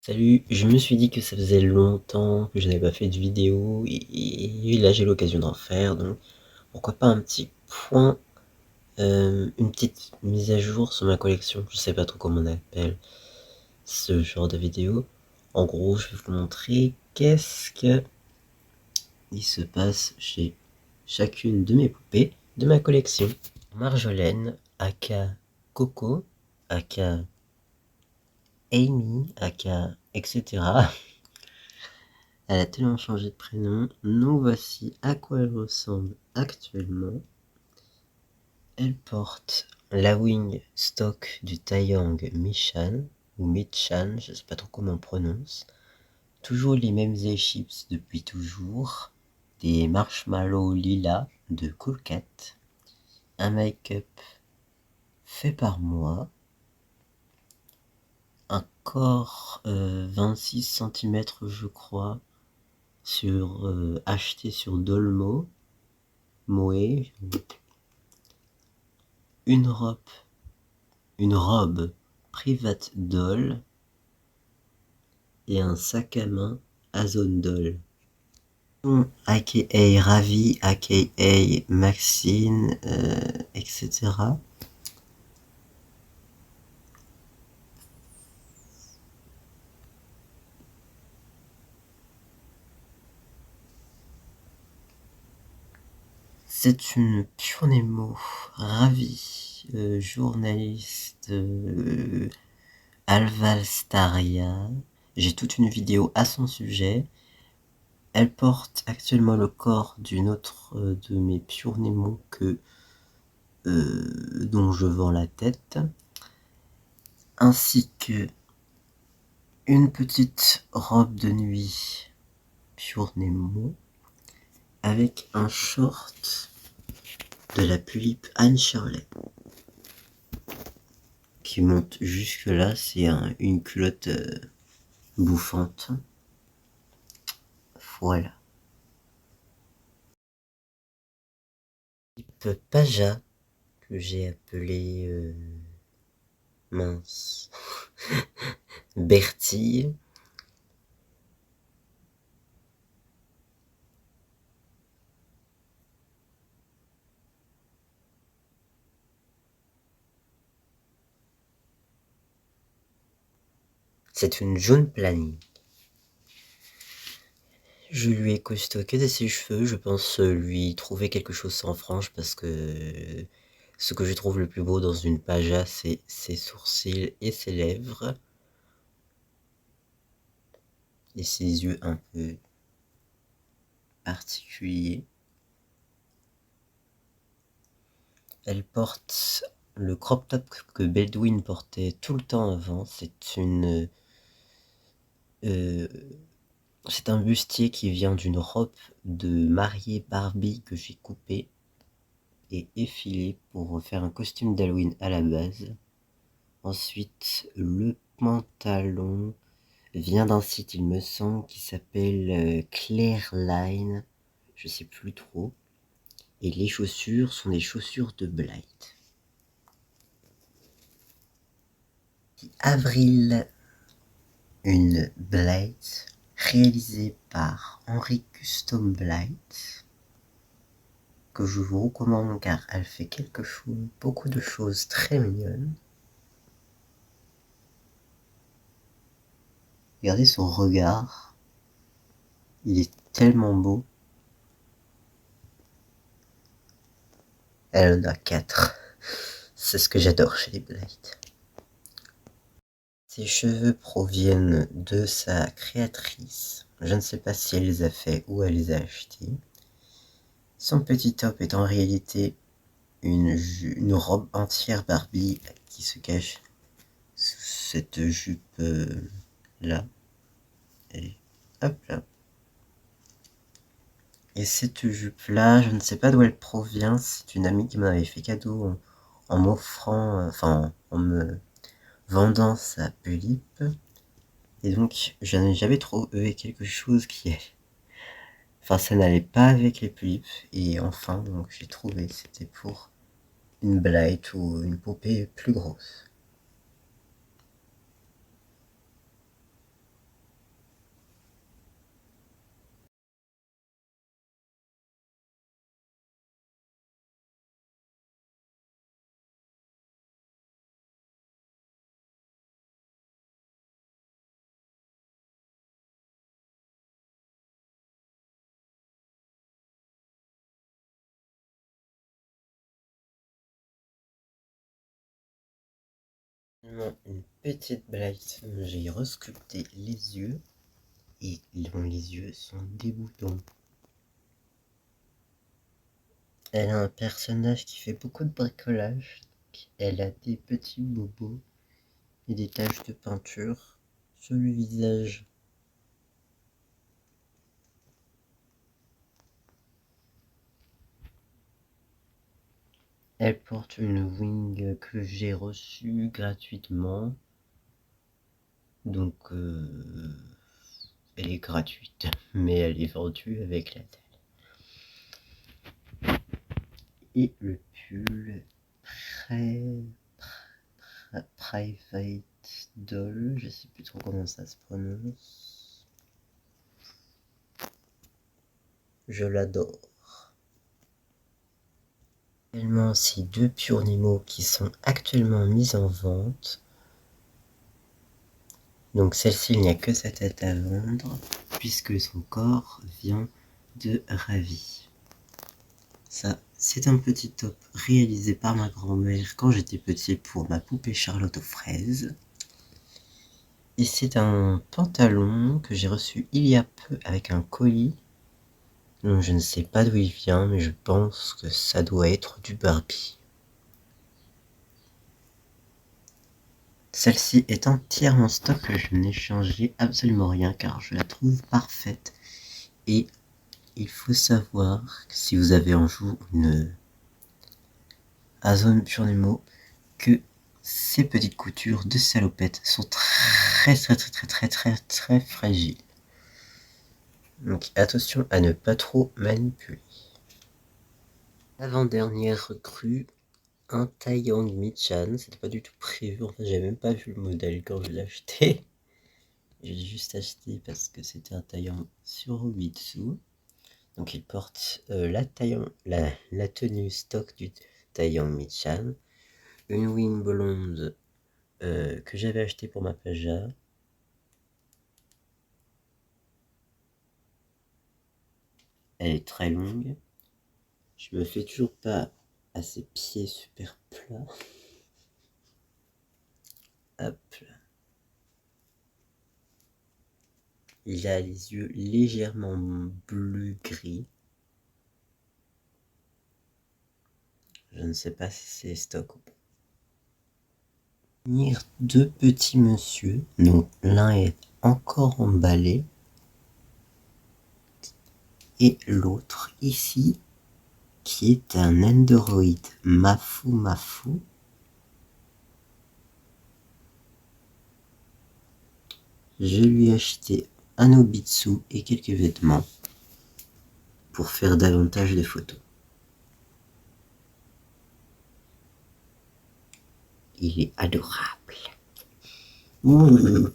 Salut, je me suis dit que ça faisait longtemps que je n'avais pas fait de vidéo et là j'ai l'occasion d'en faire, donc pourquoi pas un petit point, une petite mise à jour sur ma collection. Je sais pas trop comment on appelle ce genre de vidéo. En gros, je vais vous montrer qu'est-ce que il se passe chez chacune de mes poupées de ma collection. Marjolaine, aka Coco, aka Amy, aka etc. Elle a tellement changé de prénom. Nous voici à quoi elle ressemble actuellement. Elle porte la wing stock du Taeyang Michan, ou Michan, je sais pas trop comment on prononce. Toujours les mêmes chips depuis toujours. Des marshmallows lilas de Cool Cat. Un make-up fait par moi. Un corps 26 cm je crois, acheté sur Dolmo. Moé, une robe Private Doll et un sac à main Azon Doll. aka Ravi, aka Maxine, etc. C'est une pure Nemo, Ravi, journaliste Alvalstaria. J'ai toute une vidéo à son sujet. Elle porte actuellement le corps d'une autre de mes pure Nemo dont je vends la tête, ainsi que une petite robe de nuit pure Nemo avec un short de la Pulipe Anne Shirley qui monte jusque là. C'est une culotte bouffante. Voilà. Type Paja que j'ai appelé mince Bertille. C'est une jaune planning. Je lui ai costoqué de ses cheveux, je pense lui trouver quelque chose sans frange parce que ce que je trouve le plus beau dans une paja, c'est ses sourcils et ses lèvres. Et ses yeux un peu particuliers. Elle porte le crop top que Baldwin portait tout le temps avant. C'est un bustier qui vient d'une robe de mariée Barbie que j'ai coupée et effilée pour faire un costume d'Halloween à la base. Ensuite, le pantalon vient d'un site, il me semble, qui s'appelle Claireline, je sais plus trop. Et les chaussures sont des chaussures de Blight. Avril, une Blight réalisée par Henri Custom Blight, que je vous recommande car elle fait beaucoup de choses très mignonnes. Regardez son regard, il est tellement beau. Elle en a 4. C'est ce que j'adore chez les Blight. Ses cheveux proviennent de sa créatrice. Je ne sais pas si elle les a faits ou elle les a achetés. Son petit top est en réalité une robe entière Barbie qui se cache sous cette jupe là. Et hop là. Et cette jupe là, je ne sais pas d'où elle provient. C'est une amie qui m'en avait fait cadeau en m'offrant, enfin en me vendant sa Pulipe. Et donc j'avais trouvé quelque chose qui est... Enfin ça n'allait pas avec les Pulipes. Et enfin donc j'ai trouvé, c'était pour une Blight ou une poupée plus grosse. Seulement une petite blague, j'ai resculpté les yeux et les yeux sont dégoûtants. Elle a un personnage qui fait beaucoup de bricolage. Elle a des petits bobos et des taches de peinture sur le visage. Elle porte une wing que j'ai reçue gratuitement. Donc elle est gratuite, mais elle est vendue avec la dalle. Et le pull Private Doll, je sais plus trop comment ça se prononce. Je l'adore. Également ces deux Pure Nemo qui sont actuellement mises en vente. Donc celle-ci, il n'y a que sa tête à vendre, puisque son corps vient de Ravi. Ça, c'est un petit top réalisé par ma grand-mère quand j'étais petit pour ma poupée Charlotte aux fraises. Et c'est un pantalon que j'ai reçu il y a peu avec un colis. Donc je ne sais pas d'où il vient, mais je pense que ça doit être du Barbie. Celle-ci est entièrement stock, je n'ai changé absolument rien car je la trouve parfaite. Et il faut savoir que si vous avez un jour une Amazon Pure Nemo, que ces petites coutures de salopette sont très fragiles. Donc attention à ne pas trop manipuler. Avant-dernière recrue, un Taeyang Michan. C'était pas du tout prévu, en fait j'avais même pas vu le modèle quand je l'ai acheté. J'ai juste acheté parce que c'était un Taeyang sur Obitsu. Donc il porte la tenue stock du Taeyang Michan. Une wing blonde que j'avais acheté pour ma Paja. Elle est très longue. Je me fais toujours pas à ses pieds super plats. Hop là. Il a les yeux légèrement bleu-gris. Je ne sais pas si c'est stock ou pas. Deux petits monsieur. Donc l'un est encore emballé. Et l'autre ici, qui est un Android Mafu. Je lui ai acheté un Obitsu et quelques vêtements pour faire davantage de photos. Il est adorable. Ouh.